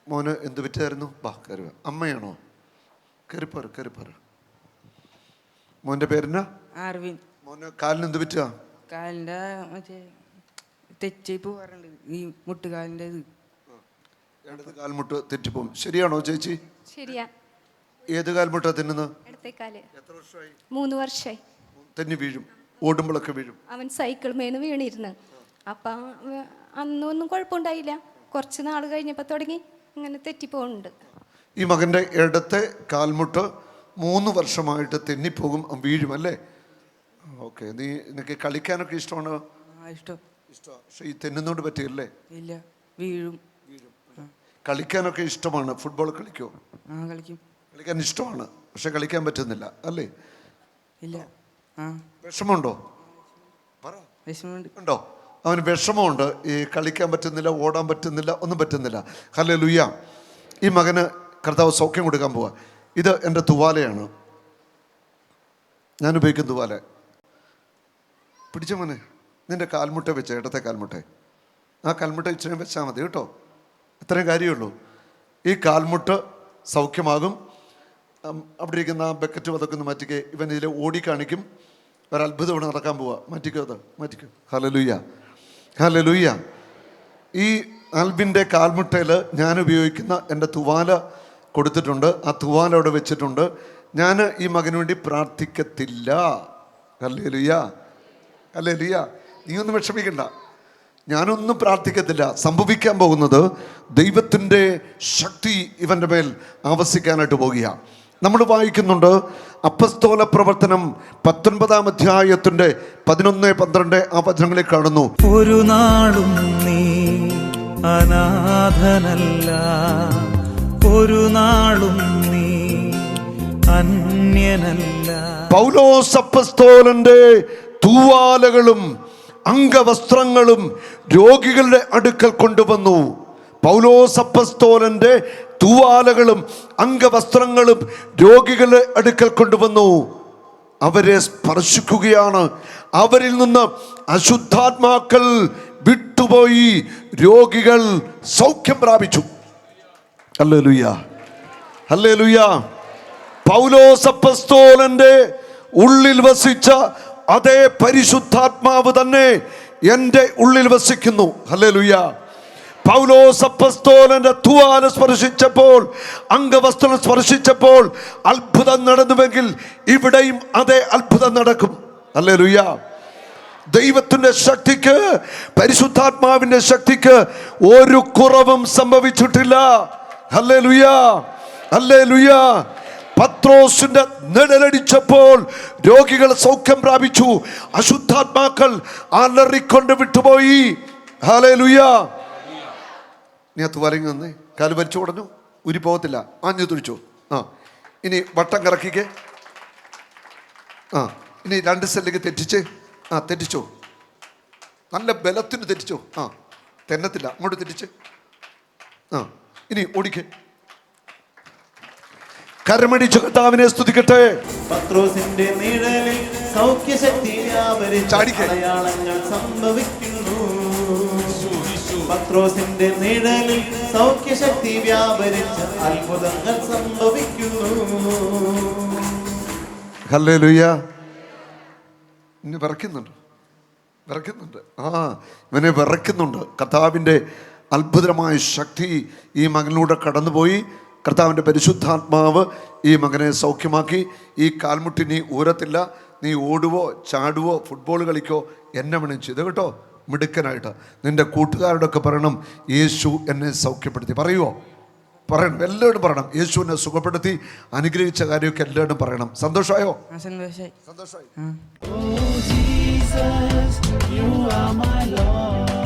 മോന് എന്ത് പറ്റിയായിരുന്നു? ബാ കയറി. അമ്മയാണോ? കയറിപ്പോറ്. മോൻ്റെ പേരെന്നാ? അർവിൻ. മോന് കാലിന് എന്ത് പറ്റുക? കാലിൻ്റെ മറ്റേ തെറ്റിപ്പ് പറഞ്ഞിട്ടുണ്ട്, ഈ മുട്ടുകാലിൻ്റെ ഇത്. ഇടത് കാൽമുട്ട് തെറ്റിപ്പോവും. ശരിയാണോ ചേച്ചി? ശരിയാ. ഏത് കാൽമുട്ടാ തിന്നുന്നത്? ഇടത്തേക്കാല്. എത്ര വർഷമായി? 3 വർഷമായി. തെന്നി വീഴും, ഓടുമ്പോഴൊക്കെ വീഴും. അവൻ സൈക്കിൾ മേന്ന് വീണിരുന്നു. അപ്പം അന്നൊന്നും കുഴപ്പമുണ്ടായില്ല. കുറച്ച് നാൾ കഴിഞ്ഞപ്പോൾ തുടങ്ങി ഇങ്ങനെ തെറ്റിപ്പോകുന്നുണ്ട്. ഈ മകൻ്റെ ഇടത്തെ കാൽമുട്ട് 3 വർഷമായിട്ട് തെന്നിപ്പോകും, വീഴും അല്ലേ? ഓക്കെ. നിനക്ക് കളിക്കാനൊക്കെ ഇഷ്ടമാണോ? ഇഷ്ടം. പക്ഷെ ഈ തെന്നുന്നോണ്ട് പറ്റിയല്ലേ? ഇല്ല, വീഴും. കളിക്കാനൊക്കെ ഇഷ്ടമാണ്. ഫുട്ബോൾ കളിക്കുമോ? കളിക്കാൻ ഇഷ്ടമാണ്, പക്ഷെ കളിക്കാൻ പറ്റുന്നില്ല അല്ലേ? ഇല്ല. വിഷമമുണ്ടോ? വിഷമമുണ്ട്. ഉണ്ടോ? അവന് വിഷമമുണ്ട്. ഈ കളിക്കാൻ പറ്റുന്നില്ല, ഓടാൻ പറ്റുന്നില്ല, ഒന്നും പറ്റുന്നില്ല. ഹല്ലേലൂയ. ഈ മകന് കർത്താവ് സൗഖ്യം കൊടുക്കാൻ പോവാ. ഇത് എൻ്റെ തുവാലയാണ്, ഞാൻ ഉപയോഗിക്കുന്ന തുവാല. പിടിച്ച മോനെ, നിൻ്റെ കാൽമുട്ട വെച്ച, ഇടത്തെ കാൽമുട്ടെ. ആ കാൽമുട്ട ഇച്ചിരി വെച്ചാൽ മതി കേട്ടോ. ഇത്രയും കാര്യമുള്ളൂ. ഈ കാൽമുട്ട് സൗഖ്യമാകും. അവിടെ ഇരിക്കുന്ന ആ ബക്കറ്റും അതൊക്കെ ഒന്ന് മാറ്റിക്കേ. ഇവൻ ഇതിൽ ഓടിക്കാണിക്കും. ഒരത്ഭുതം ഇവിടെ നടക്കാൻ പോവാ. മാറ്റിക്കോ, അത് മാറ്റിക്കോ. ഹല്ലേലൂയ. ഈ ആൽബിൻ്റെ കാൽമുട്ടയിൽ ഞാൻ ഉപയോഗിക്കുന്ന എൻ്റെ തുവാല കൊടുത്തിട്ടുണ്ട്. ആ തുവാല അവിടെ വെച്ചിട്ടുണ്ട്. ഞാൻ ഈ മകന് വേണ്ടി പ്രാർത്ഥിക്കത്തില്ല. ഹല്ലേലൂയ. നീ ഒന്നും വിഷമിക്കണ്ട, ഞാനൊന്നും പ്രാർത്ഥിക്കത്തില്ല. സംഭവിക്കാൻ പോകുന്നത് ദൈവത്തിൻ്റെ ശക്തി ഇവൻ്റെ മേൽ ആവസിക്കാനായിട്ട് പോകുക. നമ്മൾ വായിക്കുന്നുണ്ട് അപ്പസ്തോല പ്രവർത്തനം 19-ാം അധ്യായത്തിൻ്റെ 11-12 ആ വചനങ്ങളിൽ കാണുന്നു. ഒരു നാളും നീ അനാഥനല്ല, ഒരു നാളും നീ അന്യനല്ല. പൗലോസ് അപ്പസ്തോലന്റെ തൂവാലകളും അംഗവസ്ത്രങ്ങളും രോഗികളുടെ അടുക്കൽ കൊണ്ടുവന്നു. പൗലോസ് അപ്പസ്തോലന്റെ തൂവാലകളും അംഗവസ്ത്രങ്ങളും രോഗികളുടെ അടുക്കൽ കൊണ്ടുവന്നു. അവരെ സ്പർശിക്കുകയാണ്. അവരിൽ നിന്ന് അശുദ്ധാത്മാക്കൾ വിട്ടുപോയി. രോഗികൾ സൗഖ്യം പ്രാപിച്ചു. ഹല്ലേലൂയ. പൗലോസ് അപ്പസ്തോലന്റെ ഉള്ളിൽ വസിച്ച അതേ പരിശുദ്ധാത്മാവ് തന്നെ എൻ്റെ ഉള്ളിൽ വസിക്കുന്നു. ഹല്ലേലൂയ. പൗലോസ് അപ്പസ്തോലന്റെ തൂവാല സ്പർശിച്ചപ്പോൾ, അംഗവസ്ത്രം സ്പർശിച്ചപ്പോൾ അത്ഭുതം നടന്നുവെങ്കിൽ ഇവിടെയും അതേ അത്ഭുതം നടക്കും. ഹല്ലേലൂയ. ദൈവത്തിൻ്റെ ശക്തിക്ക്, പരിശുദ്ധാത്മാവിൻ്റെ ശക്തിക്ക് ഒരു കുറവും സംഭവിച്ചിട്ടില്ല. ഹല്ലേലൂയ. പത്രോസിന്റെ നിഴലടിച്ചപ്പോൾ രോഗികൾ സൗഖ്യം പ്രാപിച്ചു. അശുദ്ധാത്മാക്കൾ അലറിക്കൊണ്ട് വിട്ടുപോയി. ഹല്ലേലൂയ. നീ അത് വരങ്ങി വന്നേ. കാല് വലിച്ചു കൊടുന്നു, ഉരി പോകത്തില്ല. ആഞ്ഞു തുടിച്ചു. ഇനി വട്ടം കറക്കിക്കേ. ഇനി 2 സെല്ലിക്ക് തെറ്റിച്ച്. തെറ്റിച്ചോ, നല്ല ബലത്തിന് തെറ്റിച്ചോ. തെന്നത്തില്ല, അങ്ങോട്ട് തെറ്റിച്ച്. ഇനി ഓടിക്കേ. കരമടിച്ചു കർത്താവിനെ സ്തുതിക്കട്ടെ. പത്രോസിന്റെ നിഴലിൽ സൗഖ്യശക്തി വ്യാപരിച്ചു അടയാളങ്ങൾ സംഭവിക്കുന്നു. പത്രോസിന്റെ നിഴലിൽ സൗഖ്യശക്തി വ്യാപരിച്ച് അത്ഭുതങ്ങൾ സംഭവിക്കുന്നു. ഹല്ലേലൂയ. ഇനി വിറയ്ക്കുന്നുണ്ട്. ഇവനെ വിറയ്ക്കുന്നുണ്ട്. കർത്താവിൻ്റെ അത്ഭുതമായ ശക്തി ഈ മകനിലൂടെ കടന്നുപോയി. കർത്താവിൻ്റെ പരിശുദ്ധാത്മാവ് ഈ മകനെ സൗഖ്യമാക്കി. ഈ കാൽമുട്ടി നീ ഊരത്തില്ല. നീ ഓടുവോ ചാടുവോ ഫുട്ബോൾ കളിക്കോ എന്നെ വേണം ചെയ്ത് കേട്ടോ. മിടുക്കനായിട്ട് നിൻ്റെ കൂട്ടുകാരോടൊക്കെ പറയണം, യേശു എന്നെ സൗഖ്യപ്പെടുത്തി. പറയണം, എല്ലാവരും പറയണം. യേശു എന്നെ സുഖപ്പെടുത്തി അനുഗ്രഹിച്ച കാര്യമൊക്കെ എല്ലാവരും പറയണം. സന്തോഷമായോ? സന്തോഷമായി. Oh Jesus, you are my Lord.